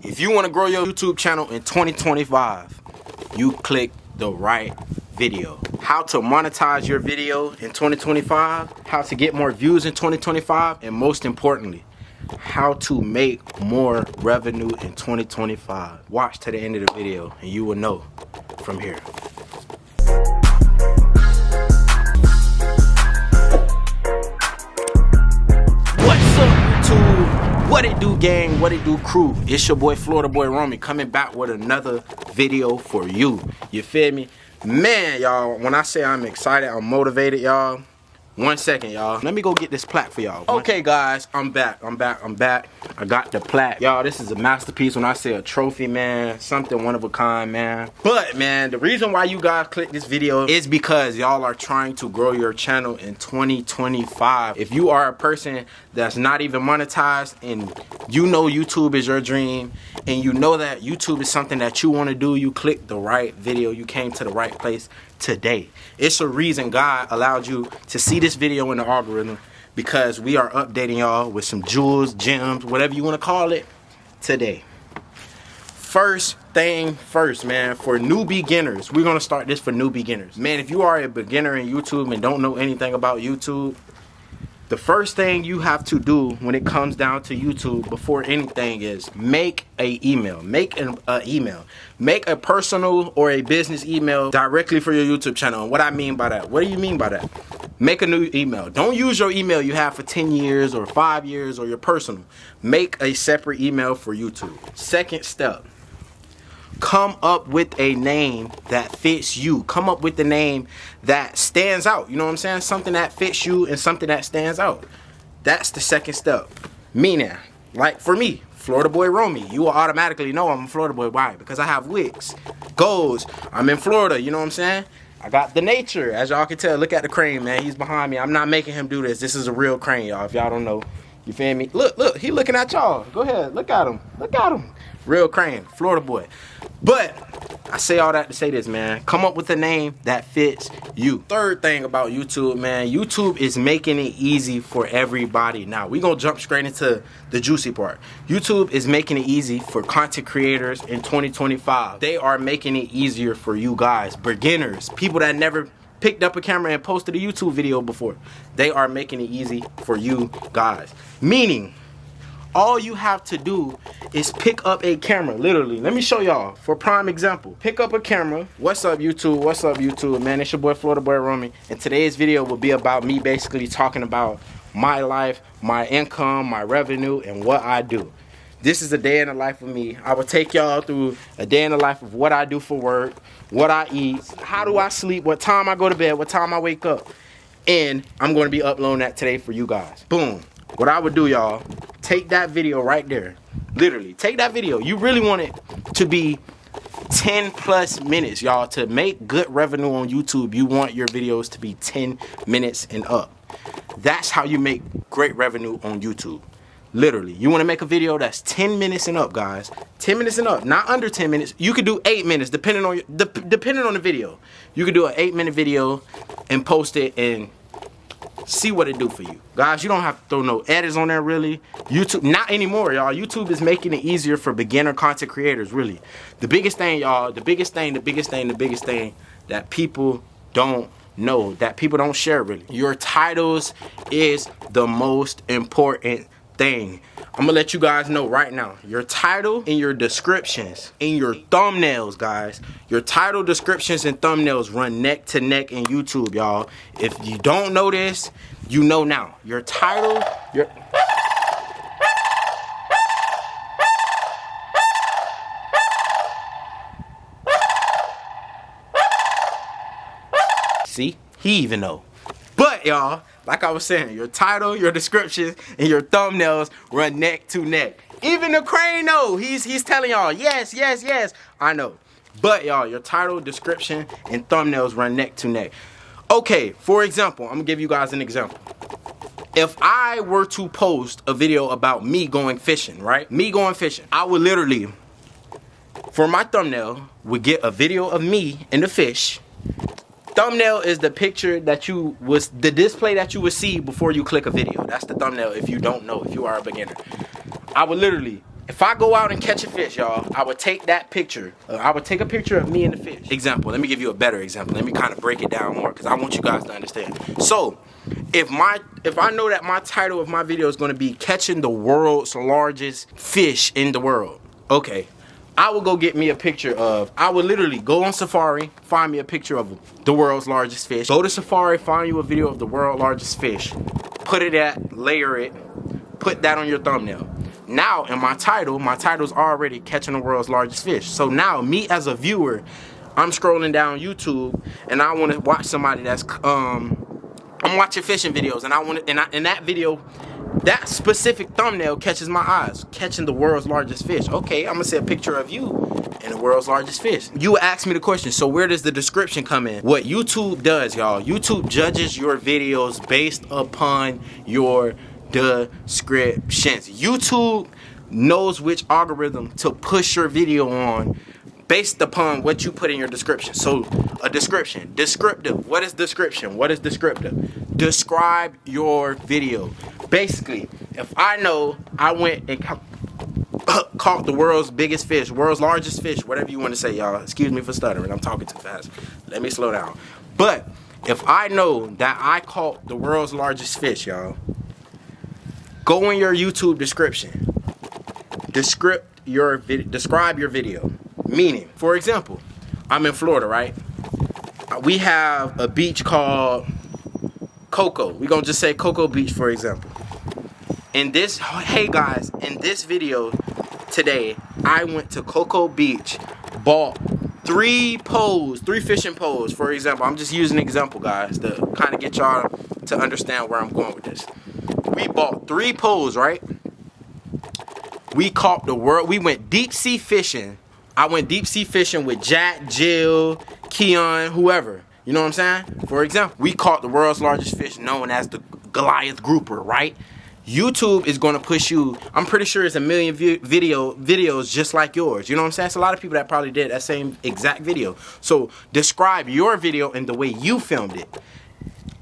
If you want to grow your YouTube channel in 2025, you click the right video. How to monetize your video in 2025, how to get more views in 2025, and most importantly, how to make more revenue in 2025. Watch to the end of the video and you will know from here. What's up, YouTube? What it do, gang? What it do, crew? It's your boy FloridaBoyRomme coming back with another video for you. You feel me? Man, y'all, when I say I'm excited, I'm motivated, y'all. 1 second, y'all. Let me go get this plaque for y'all. Okay, guys, I'm back. I got the plaque. Y'all, this is a masterpiece. When I say a trophy, man, something one of a kind, man. But, man, the reason why you guys click this video is because y'all are trying to grow your channel in 2025. If you are a person that's not even monetized and you know YouTube is your dream and you know that YouTube is something that you want to do, you click the right video. You came to the right place today. It's a reason God allowed you to see this video in the algorithm, because we are updating y'all with some jewels, gems, whatever you want to call it today. First thing first, man, for new beginners, we're going to start this for new beginners. Man, if you are a beginner in YouTube and don't know anything about YouTube, the first thing you have to do when it comes down to YouTube before anything is make an email. Make an email. Make a personal or a business email directly for your YouTube channel. And what I mean by that, what do you mean by that? Make a new email. Don't use your email you have for 10 years or 5 years or your personal. Make a separate email for YouTube. Second step. Come up with a name that fits you. Come up with the name that stands out. You know what I'm saying? Something that fits you and something that stands out. That's the second step. Meaning, like for me, FloridaBoyRomme, you will automatically know I'm a Florida boy. Why? Because I have wigs, goals. I'm in Florida. You know what I'm saying? I got the nature. As y'all can tell, look at the crane, man. He's behind me. I'm not making him do this. This is a real crane, y'all. If y'all don't know. You feel me? Look, he looking at y'all. Go ahead, look at him. Look at him. Real crane, Florida boy. But I say all that to say this, man. Come up with a name that fits you. Third thing about YouTube, man. YouTube is making it easy for everybody. Now, we're going to jump straight into the juicy part. YouTube is making it easy for content creators in 2025. They are making it easier for you guys, beginners, people that never picked up a camera and posted a YouTube video before. They are making it easy for you guys. Meaning, all you have to do is pick up a camera, literally. Let me show y'all for prime example. Pick up a camera. What's up, YouTube? What's up, YouTube? Man, it's your boy FloridaBoyRomme, and today's video will be about me basically talking about my life, my income, my revenue, and what I do. This is a day in the life of me. I will take y'all through a day in the life of what I do for work, what I eat, how do I sleep, what time I go to bed, what time I wake up. And I'm going to be uploading that today for you guys. Boom. What I would do, y'all, take that video right there. Literally, take that video. You really want it to be 10 plus minutes, y'all. To make good revenue on YouTube, you want your videos to be 10 minutes and up. That's how you make great revenue on YouTube. Literally, you want to make a video that's 10 minutes and up, guys. 10 minutes and up, not under 10 minutes. You could do 8 minutes, depending on the video. You could do an 8-minute video and post it and see what it do for you. Guys, you don't have to throw no edits on there, really. YouTube, not anymore, y'all. YouTube is making it easier for beginner content creators, really. The biggest thing, y'all, the biggest thing that people don't know, that people don't share, really. Your titles is the most important thing. I'm gonna let you guys know right now. Your title and your descriptions and your thumbnails, guys. Your title, descriptions, and thumbnails run neck to neck in YouTube, y'all. If you don't know this, you know now. Your title, your... See? He even know. But, y'all, like I was saying, your title, your descriptions, and your thumbnails run neck to neck. Even the crane know. He's telling y'all, yes, yes, yes. I know. But, y'all, your title, description, and thumbnails run neck to neck. Okay, for example, I'm going to give you guys an example. If I were to post a video about me going fishing, right? Me going fishing. I would literally, for my thumbnail, would get a video of me and the fish. Thumbnail is the picture that the display that you would see before you click a video. That's the thumbnail if you don't know, if you are a beginner. I would literally If I go out and catch a fish, y'all, I would take that picture. I would take a picture of me and the fish. Example, let me give you a better example. Let me kind of break it down more because I want you guys to understand. So, if I know that my title of my video is going to be catching the world's largest fish in the world, okay, I will go get me a picture of, I would literally go on Safari, find me a picture of the world's largest fish. Go to Safari, find you a video of the world's largest fish. Put it at, layer it, put that on your thumbnail. Now, in my title's already catching the world's largest fish. So now, me as a viewer, I'm scrolling down YouTube and I want to watch somebody that's, I'm watching fishing videos and I want to, in that video, that specific thumbnail catches my eyes, catching the world's largest fish. Okay, I'm gonna see a picture of you and the world's largest fish. You ask me the question, so where does the description come in? What YouTube does, y'all, YouTube judges your videos based upon your descriptions. YouTube knows which algorithm to push your video on based upon what you put in your description. So a description, descriptive. What is description? What is descriptive? Describe your video. Basically, if I know I went and caught the world's biggest fish, world's largest fish, whatever you want to say, y'all. Excuse me for stuttering. I'm talking too fast. Let me slow down. But if I know that I caught the world's largest fish, y'all, go in your YouTube description. Describe your video. Meaning, for example, I'm in Florida, right? We have a beach called Cocoa. We're going to just say Cocoa Beach, for example. Hey guys, in this video today, I went to Cocoa Beach, bought three fishing poles, for example. I'm just using an example, guys, to kind of get y'all to understand where I'm going with this. We bought 3 poles, right? We caught the world. We went deep sea fishing. I went deep sea fishing with Jack, Jill, Keon, whoever. You know what I'm saying? For example, we caught the world's largest fish known as the Goliath grouper, right? YouTube is going to push you. I'm pretty sure it's a million videos just like yours. You know what I'm saying? It's a lot of people that probably did that same exact video. So describe your video and the way you filmed it.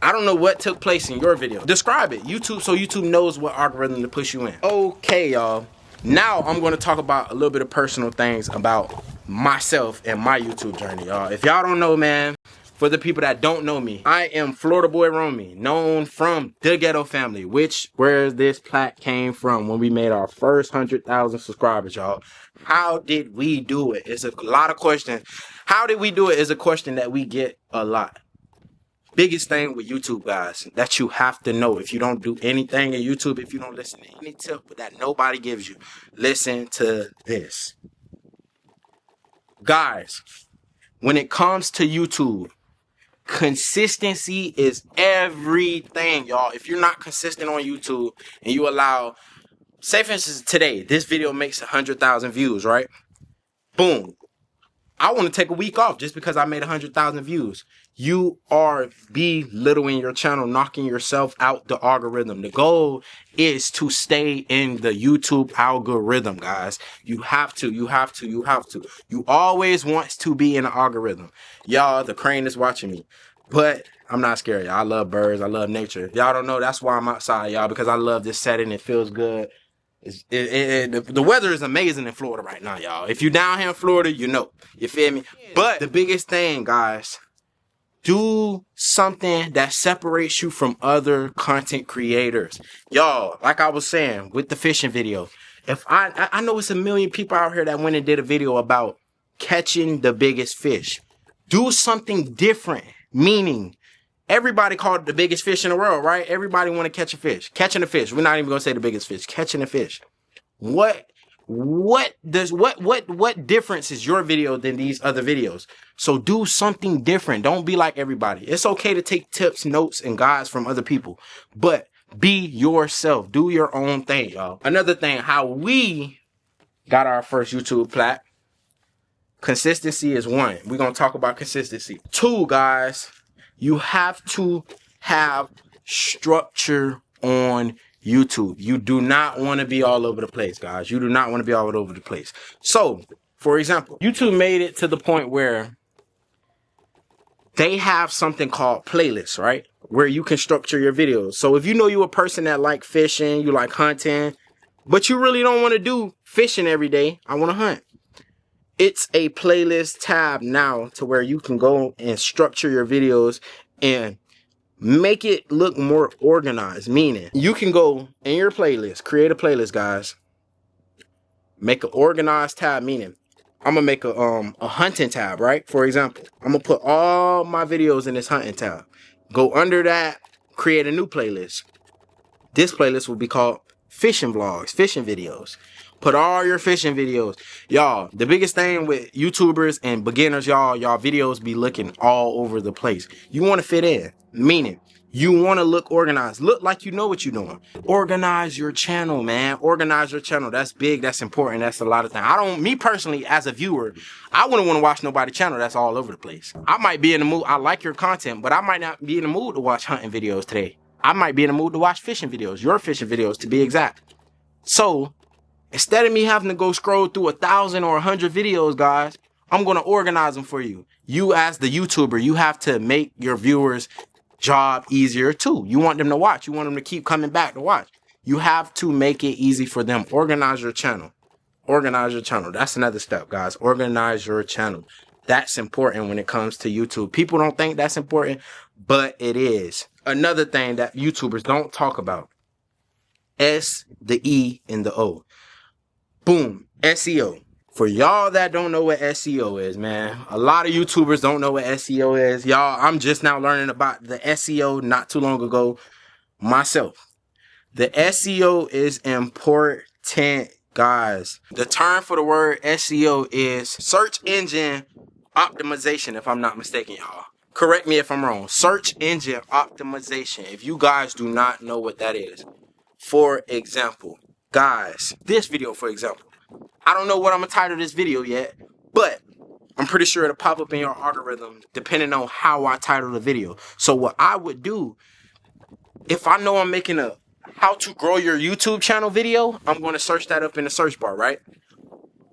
I don't know what took place in your video. Describe it, so YouTube knows what algorithm to push you in. Okay, y'all. Now I'm going to talk about a little bit of personal things about myself and my YouTube journey, y'all. If y'all don't know, man, for the people that don't know me, I am FloridaBoyRomme, known from the Ghetto family, where this plaque came from when we made our first 100,000 subscribers, y'all. How did we do it? It's a lot of questions. How did we do it is a question that we get a lot. Biggest thing with YouTube, guys, that you have to know. If you don't do anything in YouTube, if you don't listen to any tip that nobody gives you, listen to this. Guys, when it comes to YouTube, consistency is everything, y'all. If you're not consistent on YouTube and you allow, say for instance today, this video makes 100,000 views, right? Boom. I want to take a week off just because I made 100,000 views. You are belittling your channel, knocking yourself out the algorithm. The goal is to stay in the YouTube algorithm, guys. You have to. You always want to be in the algorithm. Y'all, the crane is watching me. But I'm not scared, y'all. I love birds. I love nature. Y'all don't know that's why I'm outside, y'all, because I love this setting. It feels good. The weather is amazing in Florida right now, y'all. If you're down here in Florida, you know. You feel me? But the biggest thing, guys, do something that separates you from other content creators. Y'all, like I was saying with the fishing video, if I know it's a million people out here that went and did a video about catching the biggest fish. Do something different, meaning everybody called it the biggest fish in the world, right? Everybody want to catch a fish. Catching a fish. We're not even going to say the biggest fish. Catching a fish. What difference is your video than these other videos? So do something different. Don't be like everybody. It's okay to take tips, notes, and guides from other people, but be yourself. Do your own thing, y'all. Another thing, how we got our first YouTube plaque. Consistency is 1. We're going to talk about consistency. 2, guys, you have to have structure on YouTube. You do not want to be all over the place, guys. You do not want to be all over the place. So, for example, YouTube made it to the point where they have something called playlists, right? Where you can structure your videos. So if you know you're a person that like fishing, you like hunting, but you really don't want to do fishing every day. I want to hunt. It's a playlist tab now to where you can go and structure your videos and make it look more organized. Meaning, you can go in your playlist, create a playlist, guys. Make an organized tab, meaning I'm gonna make a hunting tab, right? For example, I'm gonna put all my videos in this hunting tab. Go under that, create a new playlist. This playlist will be called fishing vlogs, fishing videos. Put all your fishing videos. Y'all, the biggest thing with YouTubers and beginners, y'all videos be looking all over the place. You want to fit in, meaning you want to look organized. Look like you know what you're doing. Organize your channel, man. Organize your channel. That's big. That's important. That's a lot of things. Me personally, as a viewer, I wouldn't want to watch nobody's channel that's all over the place. I might be in the mood. I like your content, but I might not be in the mood to watch hunting videos today. I might be in the mood to watch fishing videos, your fishing videos to be exact. So instead of me having to go scroll through 1,000 or 100 videos, guys, I'm going to organize them for you. You as the YouTuber, you have to make your viewers' job easier too. You want them to watch. You want them to keep coming back to watch. You have to make it easy for them. Organize your channel. Organize your channel. That's another step, guys. Organize your channel. That's important when it comes to YouTube. People don't think that's important, but it is. Another thing that YouTubers don't talk about. S, the E, and the O. Boom. SEO. For y'all that don't know what SEO is, man. A lot of YouTubers don't know what SEO is. Y'all, I'm just now learning about the SEO not too long ago myself. The SEO is important, guys. The term for the word SEO is search engine optimization, if I'm not mistaken, y'all. Correct me if I'm wrong. Search engine optimization. If you guys do not know what that is. For example, guys, this video, for example, I don't know what I'm gonna title this video yet, but I'm pretty sure it'll pop up in your algorithm depending on how I title the video. So what I would do, if I know I'm making a how to grow your YouTube channel video, I'm going to search that up in the search bar, right?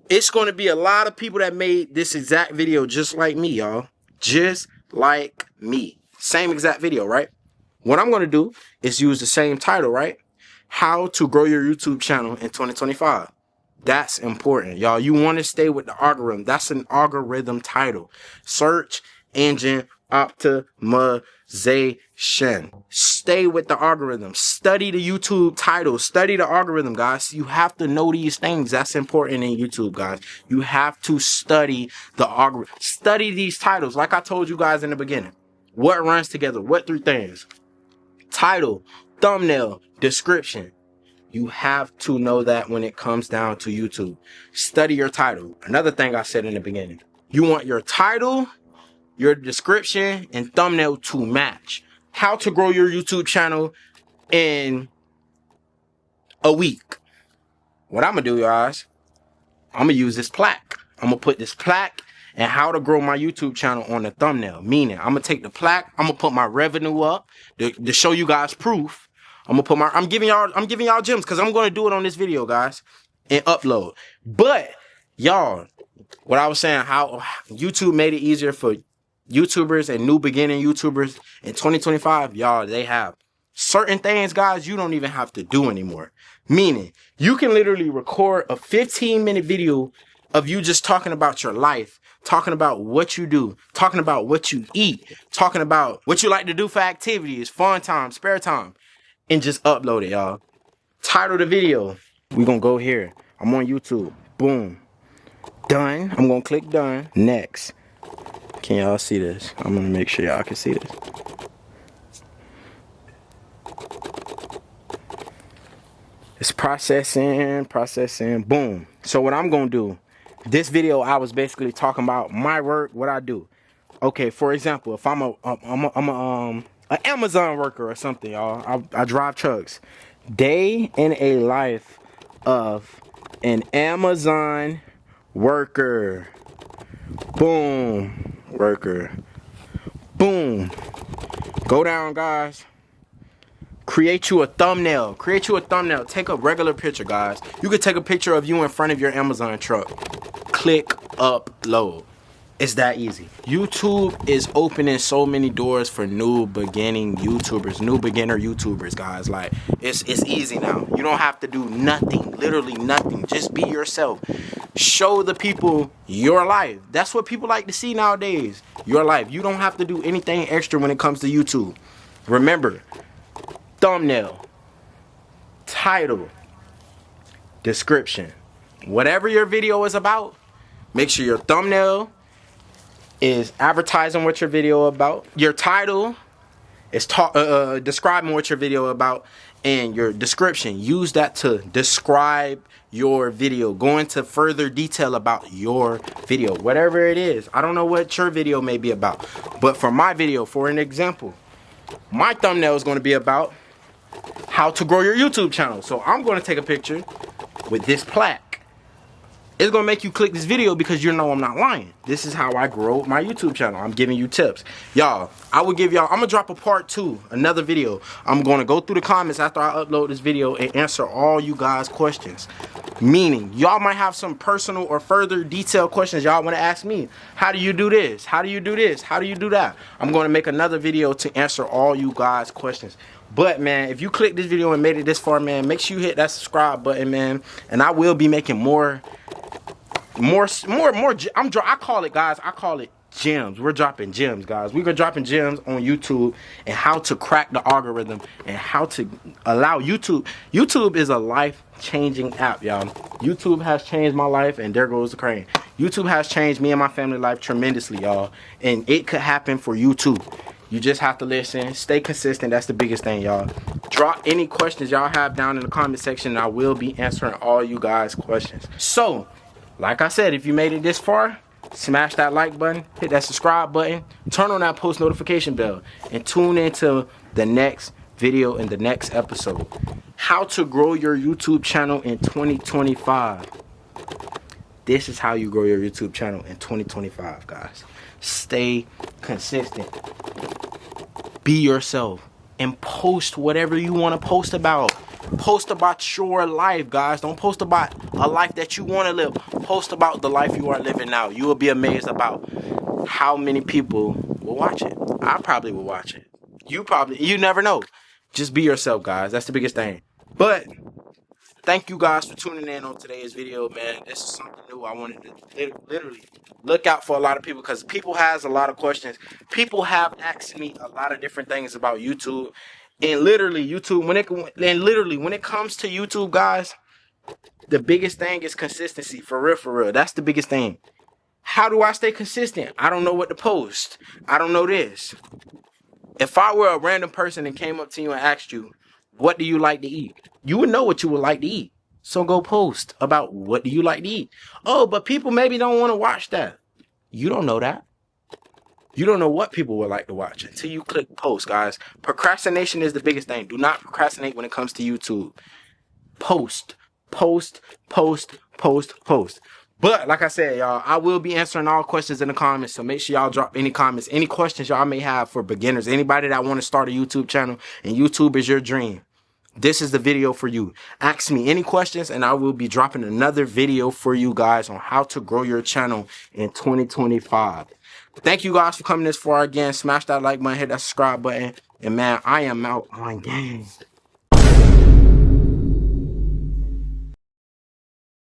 It's going to be a lot of people that made this exact video just like me, y'all. Just like me. Same exact video, right? What I'm going to do is use the same title, right? How to grow your YouTube channel in 2025. That's important, y'all. You want to stay with the algorithm. That's an algorithm title. Search engine optimization. Stay with the algorithm. Study the YouTube title. Study the algorithm, guys. You have to know these things. That's important in YouTube, guys. You have to study the algorithm. Study these titles. Like I told you guys in the beginning. What runs together? What three things? Title, thumbnail, description. You have to know that when it comes down to YouTube. Study your title. Another thing I said in the beginning. You want your title, your description, and thumbnail to match. How to grow your YouTube channel in a week. What I'm going to do, guys, I'm going to use this plaque. I'm going to put this plaque and how to grow my YouTube channel on the thumbnail. Meaning, I'm going to take the plaque. I'm going to put my revenue up to show you guys proof. I'm giving y'all gems because I'm going to do it on this video, guys, and upload. But y'all, what I was saying, how YouTube made it easier for YouTubers and new beginning YouTubers in 2025, y'all, they have certain things, guys, you don't even have to do anymore. Meaning, you can literally record a 15-minute video of you just talking about your life, talking about what you do, talking about what you eat, talking about what you like to do for activities, fun time, spare time. And just upload it, y'all. Title the video. We're going to go here. I'm on YouTube. Boom. Done. I'm going to click done. Next. Can y'all see this? I'm going to make sure y'all can see this. It's processing. Boom. So what I'm going to do, this video I was basically talking about my work, what I do. Okay, for example, if I'm an Amazon worker or something, y'all. I drive trucks. Day in a life of an Amazon worker. Boom. Worker. Boom. Go down, guys. Create you a thumbnail. Take a regular picture, guys. You could take a picture of you in front of your Amazon truck. Click upload. It's that easy. YouTube is opening so many doors for new beginner YouTubers, guys. Like, it's easy now. You don't have to do nothing, literally nothing. Just be yourself. Show the people your life. That's what people like to see nowadays. Your life. You don't have to do anything extra when it comes to YouTube. Remember, thumbnail, title, description. Whatever your video is about, make sure your thumbnail is advertising what your video about. Your title is describing what your video about, and your description. Use that to describe your video. Go into further detail about your video, whatever it is. I don't know what your video may be about, but for my video, for an example, my thumbnail is going to be about how to grow your YouTube channel. So I'm going to take a picture with this plaque. It's going to make you click this video because you know I'm not lying. This is how I grow my YouTube channel. I'm giving you tips. Y'all, I'm going to drop a part 2, another video. I'm going to go through the comments after I upload this video and answer all you guys' questions. Meaning, y'all might have some personal or further detailed questions y'all want to ask me. How do you do this? How do you do this? How do you do that? I'm going to make another video to answer all you guys' questions. But, man, if you click this video and made it this far, man, make sure you hit that subscribe button, man. And I will be making more. I call it, guys, I call it gems. We're dropping gems, guys. We're dropping gems on YouTube and how to crack the algorithm and how to allow YouTube is a life-changing app, y'all. YouTube has changed my life, and there goes the crane. YouTube has changed me and my family life tremendously, y'all. And it could happen for you too. You just have to listen, stay consistent. That's the biggest thing, y'all. Drop any questions y'all have down in the comment section, and I will be answering all you guys' questions. So, like I said, if you made it this far, smash that like button, hit that subscribe button, turn on that post notification bell, and tune into the next video in the next episode. How to grow your YouTube channel in 2025. This is how you grow your YouTube channel in 2025, guys. Stay consistent. Be yourself. And post whatever you want to post about. Post about your life, guys. Don't post about a life that you want to live. Post about the life you are living now. You will be amazed about how many people will watch it. I probably will watch it. You never know. Just be yourself, guys. That's the biggest thing. But thank you guys for tuning in on today's video, man. This is something new. I wanted to literally look out for a lot of people because people has a lot of questions. People have asked me a lot of different things about YouTube. And literally, when it comes to YouTube, guys, the biggest thing is consistency. For real, for real. That's the biggest thing. How do I stay consistent? I don't know what to post. I don't know this. If I were a random person and came up to you and asked you, what do you like to eat? You would know what you would like to eat. So go post about what do you like to eat. Oh, but people maybe don't want to watch that. You don't know that. You don't know what people would like to watch until you click post, guys. Procrastination is the biggest thing. Do not procrastinate when it comes to YouTube. Post, post, post, post, post. But like I said, y'all, I will be answering all questions in the comments. So make sure y'all drop any comments, any questions y'all may have for beginners. Anybody that want to start a YouTube channel and YouTube is your dream. This is the video for you. Ask me any questions and I will be dropping another video for you guys on how to grow your channel in 2025. Thank you guys for coming this far again. Smash that like button, hit that subscribe button. And man, I am out on game.